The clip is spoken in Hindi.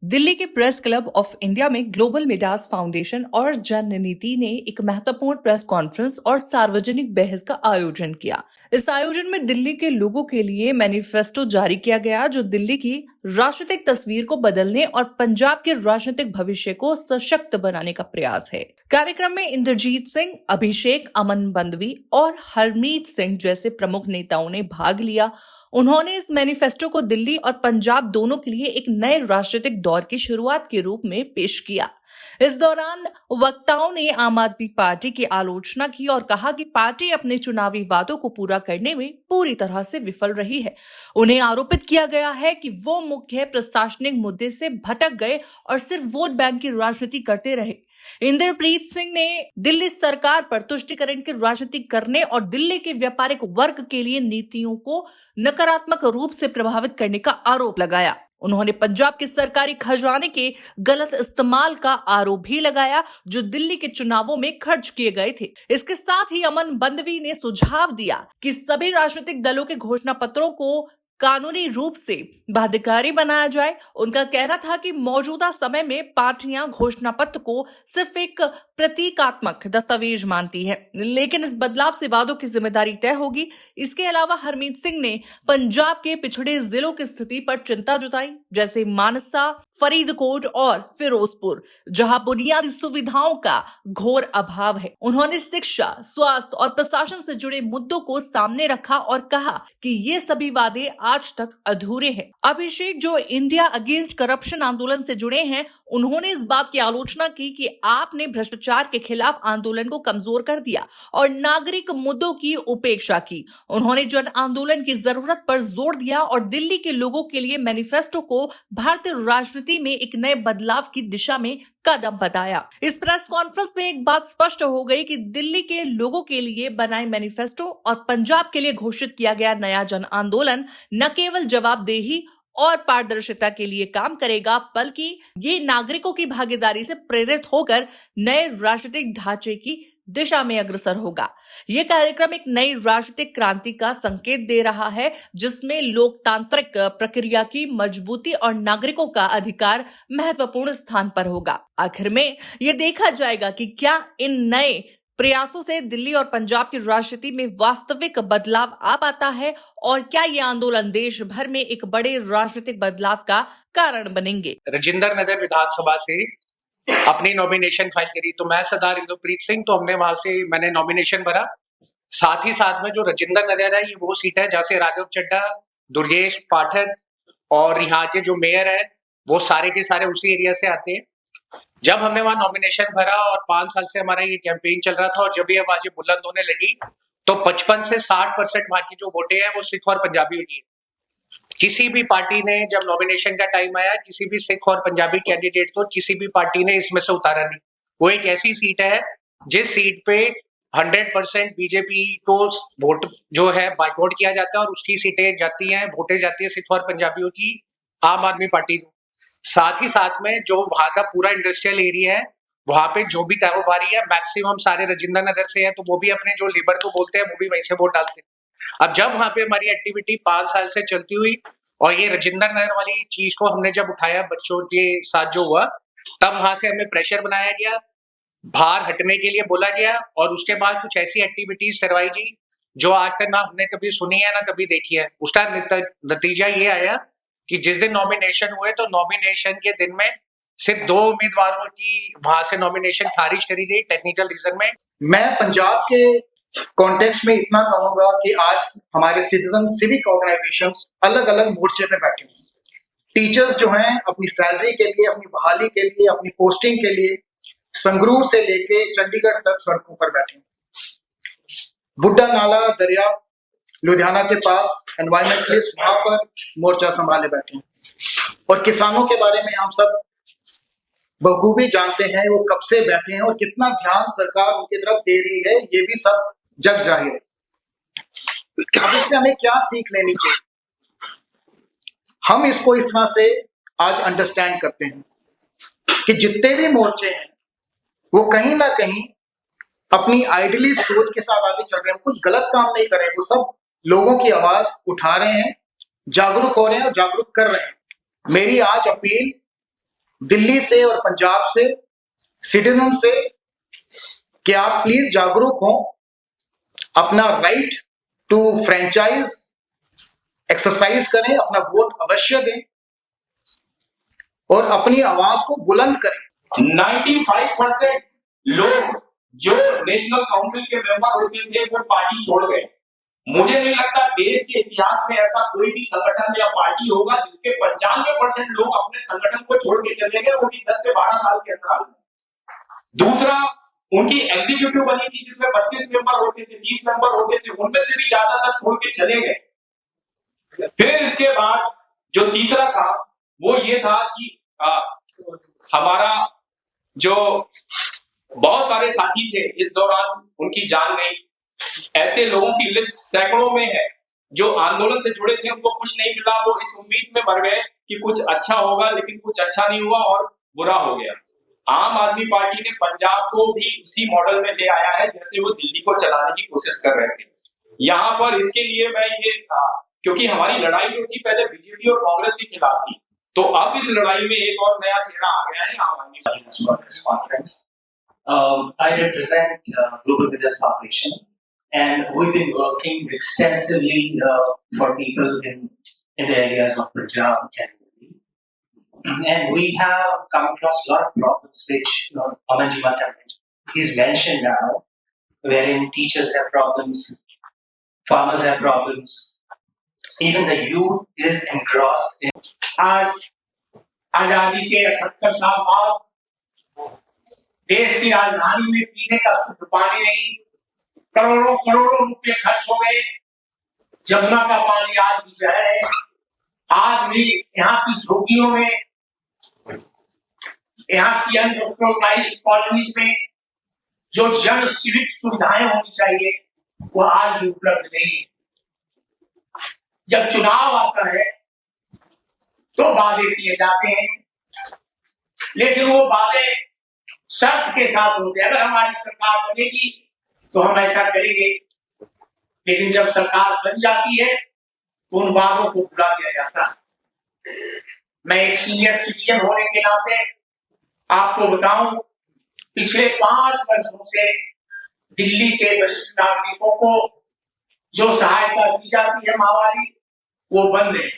दिल्ली के प्रेस क्लब ऑफ इंडिया में ग्लोबल मीडियाज फाउंडेशन और जननीति ने एक महत्वपूर्ण प्रेस कॉन्फ्रेंस और सार्वजनिक बहस का आयोजन किया। इस आयोजन में दिल्ली के लोगों के लिए मैनिफेस्टो जारी किया गया, जो दिल्ली की राजनीतिक तस्वीर को बदलने और पंजाब के राजनीतिक भविष्य को सशक्त बनाने का प्रयास है। कार्यक्रम में इंद्रजीत सिंह, अभिषेक, अमन बंदवी और हरमीत सिंह जैसे प्रमुख नेताओं ने भाग लिया। उन्होंने इस मैनिफेस्टो को दिल्ली और पंजाब दोनों के लिए एक नए राजनीतिक दौर की शुरुआत के रूप में पेश किया। इस दौरान वक्ताओं ने आम आदमी पार्टी की आलोचना की और कहा कि पार्टी अपने चुनावी वादों को पूरा करने में पूरी तरह से विफल रही है। उन्हें आरोपित किया गया है कि वो मुख्य प्रशासनिक मुद्दे से भटक गए और सिर्फ वोट बैंक की राजनीति करते रहे। इंद्रप्रीत सिंह ने दिल्ली सरकार पर तुष्टीकरण की राजनीति करने और दिल्ली के व्यापारिक वर्ग के लिए नीतियों को नकारात्मक रूप से प्रभावित करने का आरोप लगाया। उन्होंने पंजाब के सरकारी खजाने के गलत इस्तेमाल का आरोप भी लगाया, जो दिल्ली के चुनावों में खर्च किए गए थे। इसके साथ ही अमन बंदवी ने सुझाव दिया कि सभी राजनीतिक दलों के घोषणा पत्रों को कानूनी रूप से बाध्यकारी बनाया जाए। उनका कहना था कि मौजूदा समय में पार्टियां घोषणा पत्र को सिर्फ एक प्रतीकात्मक दस्तावेज मानती है, लेकिन इस बदलाव से वादों की जिम्मेदारी तय होगी। इसके अलावा हरमीत सिंह ने पंजाब के पिछड़े जिलों की स्थिति पर चिंता जताई, जैसे मानसा, फरीदकोट और फिरोजपुर, जहां बुनियादी सुविधाओं का घोर अभाव है। उन्होंने शिक्षा, स्वास्थ्य और प्रशासन से जुड़े मुद्दों को सामने रखा और कहा कि ये सभी वादे आज तक अधूरे हैं। अभिषेक, जो इंडिया अगेंस्ट करप्शन आंदोलन से जुड़े हैं, उन्होंने इस बात की आलोचना की कि आपने भ्रष्टाचार के खिलाफ आंदोलन को कमजोर कर दिया और नागरिक मुद्दों की उपेक्षा की। उन्होंने जन आंदोलन की जरूरत पर जोर दिया और दिल्ली के लोगों के लिए मैनिफेस्टो को भारतीय राजनीति में एक नए बदलाव की दिशा में कदम बताया। इस प्रेस कॉन्फ्रेंस में एक बात स्पष्ट हो गई कि दिल्ली के लोगों के लिए बनाए मैनिफेस्टो और पंजाब के लिए घोषित किया गया नया जन आंदोलन न केवल जवाबदेही और पारदर्शिता के लिए काम करेगा, बल्कि ये नागरिकों की भागीदारी से प्रेरित होकर नए राजनीतिक ढांचे की दिशा में अग्रसर होगा। यह कार्यक्रम एक नई राजनीतिक क्रांति का संकेत दे रहा है, जिसमें लोकतांत्रिक प्रक्रिया की मजबूती और नागरिकों का अधिकार महत्वपूर्ण स्थान पर होगा। आखिर में यह देखा जाएगा कि क्या इन नए प्रयासों से दिल्ली और पंजाब की राजनीति में वास्तविक बदलाव आ पाता है और क्या ये आंदोलन देश भर में एक बड़े राजनीतिक बदलाव का कारण बनेंगे। राजेंद्र नगर विधानसभा से अपनी नॉमिनेशन फाइल करी, तो मैं सरदार इंद्रप्रीत सिंह, तो हमने वहां से मैंने नॉमिनेशन भरा। साथ ही साथ में जो राजेंद्र नगर है, ये वो सीट है जहाँ से राघव चड्ढा, दुर्गेश पाठक और यहाँ के जो मेयर है वो सारे के सारे उसी एरिया से आते हैं। जब हमने वहां नॉमिनेशन भरा और 5 साल से हमारा ये कैंपेन चल रहा था और जब ये आवाजें बुलंद होने लगी तो 55 से 60% वहां की जो वोटें हैं वो सिख और पंजाबी होती है। किसी भी पार्टी ने जब नॉमिनेशन का टाइम आया, किसी भी सिख और पंजाबी कैंडिडेट को किसी भी पार्टी ने इसमें से उतारा नहीं। वो एक ऐसी सीट है जिस सीट पे 100% बीजेपी को वोट जो है बाइकआउट किया जाता है और उसकी सीटें जाती हैं, वोटें जाती है सिख और पंजाबियों की आम आदमी पार्टी को। साथ ही साथ में जो वहां का पूरा इंडस्ट्रियल एरिया है, वहां पे जो भी कारोबारी है मैक्सिमम सारे राजेंद्र नगर से है, तो वो भी अपने जो लेबर को बोलते हैं वो भी वहीं से वोट डालते हैं। अब जब वहां पे हमारी एक्टिविटी 5 साल से चलती हुई और ये राजेंद्र नगर वाली चीज को हमने जब उठाया बच्चों के साथ जो हुआ, तब वहां से हमें प्रेशर बनाया गया, बाहर हटने के लिए बोला गया और उसके बाद कुछ ऐसी एक्टिविटीज करवाई गई जो आज तक ना हमने कभी सुनी है ना कभी देखी है। उसका नतीजा ये आया कि जिस दिन नॉमिनेशन हुए तो नॉमिनेशन के दिन में सिर्फ 2 उम्मीदवारों की वहां से नॉमिनेशन खारिज करी गई टेक्निकल रीजन में। मैं पंजाब के कॉन्टेक्स्ट में इतना कहूंगा कि आज हमारे सिटीजन सिविक ऑर्गेनाइजेशंस अलग अलग मोर्चे पे बैठे हैं। टीचर्स जो हैं अपनी सैलरी के लिए, अपनी बहाली के लिए, अपनी पोस्टिंग के लिए संगरूर से लेके चंडीगढ़ तक सड़कों पर बैठे हैं। बुड्ढा नाला दरिया लुधियाना के पास एनवायरमेंटलिस्ट वहां पर मोर्चा संभाले बैठे हैं और किसानों के बारे में हम सब बखूबी जानते हैं वो कब से बैठे हैं और कितना ध्यान सरकार उनकी तरफ दे रही है, ये भी सब जग जाहिर है। अब इससे हमें क्या सीख लेनी चाहिए? हम इसको इस तरह से आज अंडरस्टैंड करते हैं कि जितने भी मोर्चे हैं वो कहीं ना कहीं अपनी आइडियली सोच के साथ आगे चल रहे हैं, कुछ गलत काम नहीं कर रहे हैं, वो सब लोगों की आवाज उठा रहे हैं, जागरूक हो रहे हैं और जागरूक कर रहे हैं। मेरी आज अपील दिल्ली से और पंजाब से सिटीजन से कि आप प्लीज जागरूक हो, अपना राइट टू फ्रेंचाइज एक्सरसाइज करें, अपना वोट अवश्य दें और अपनी आवाज को बुलंद करें। 95% लोग जो नेशनल काउंसिल के मेंबर होते थे वो पार्टी छोड़ गए। मुझे नहीं लगता देश के इतिहास में ऐसा कोई भी संगठन या पार्टी होगा जिसके 95% लोग अपने संगठन को छोड़ के चले गए, वो भी 10 से 12 साल के अंतराल में। दूसरा, उनकी एग्जीक्यूटिव बनी थी जिसमें 32 मेंबर होते थे, 30 मेंबर होते थे, उनमें से भी ज्यादातर छोड़ के चले गए। फिर इसके बाद जो तीसरा था वो ये था कि हमारा जो बहुत सारे साथी थे इस दौरान उनकी जान गई। ऐसे लोगों की लिस्ट सैकड़ों में है जो आंदोलन से जुड़े थे, उनको कुछ नहीं मिला, वो इस उम्मीद में मर गए कि कुछ अच्छा होगा, लेकिन कुछ अच्छा नहीं हुआ और बुरा हो गया। आम आदमी पार्टी ने पंजाब को भी उसी मॉडल में ले आया है जैसे वो दिल्ली को चलाने की कोशिश कर रहे थे। यहाँ पर इसके लिए मैं ये क्योंकि हमारी लड़ाई जो थी पहले बीजेपी और कांग्रेस के खिलाफ थी, तो अब इस लड़ाई में एक और नया चेहरा आ गया है आम आदमी party. I represent Global Medias Foundation, and we've been working extensively for people in the areas of Punjab and Delhi. And we have come across a lot of problems which Amanji must have mentioned. He's mentioned now, wherein teachers have problems, farmers have problems, even the youth is engrossed in. आज आजादी के 78 साल बाद देश की राजधानी में पीने का शुद्ध पानी नहीं, करोड़ों करोड़ों रुपए खर्च हो गए। जमुना का पानी आज भी जहर है। आज भी यहाँ की झोंकियों में, यहाँ की अनऑर्गेनाइज्ड कॉलोनीज में जो जन सिविक सुविधाएं होनी चाहिए वो आज भी उपलब्ध नहीं है। जब चुनाव आता है तो वादे किए जाते हैं, लेकिन वो वादे शर्त के साथ होते हैं। अगर हमारी सरकार बनेगी तो हम ऐसा करेंगे, लेकिन जब सरकार बन जाती है तो उन वादों को भुला दिया जाता है। मैं एक सीनियर सिटीजन होने के नाते आपको बताऊं, पिछले 5 वर्षों से दिल्ली के वरिष्ठ नागरिकों को जो सहायता दी जाती है माहवारी, वो बंद है।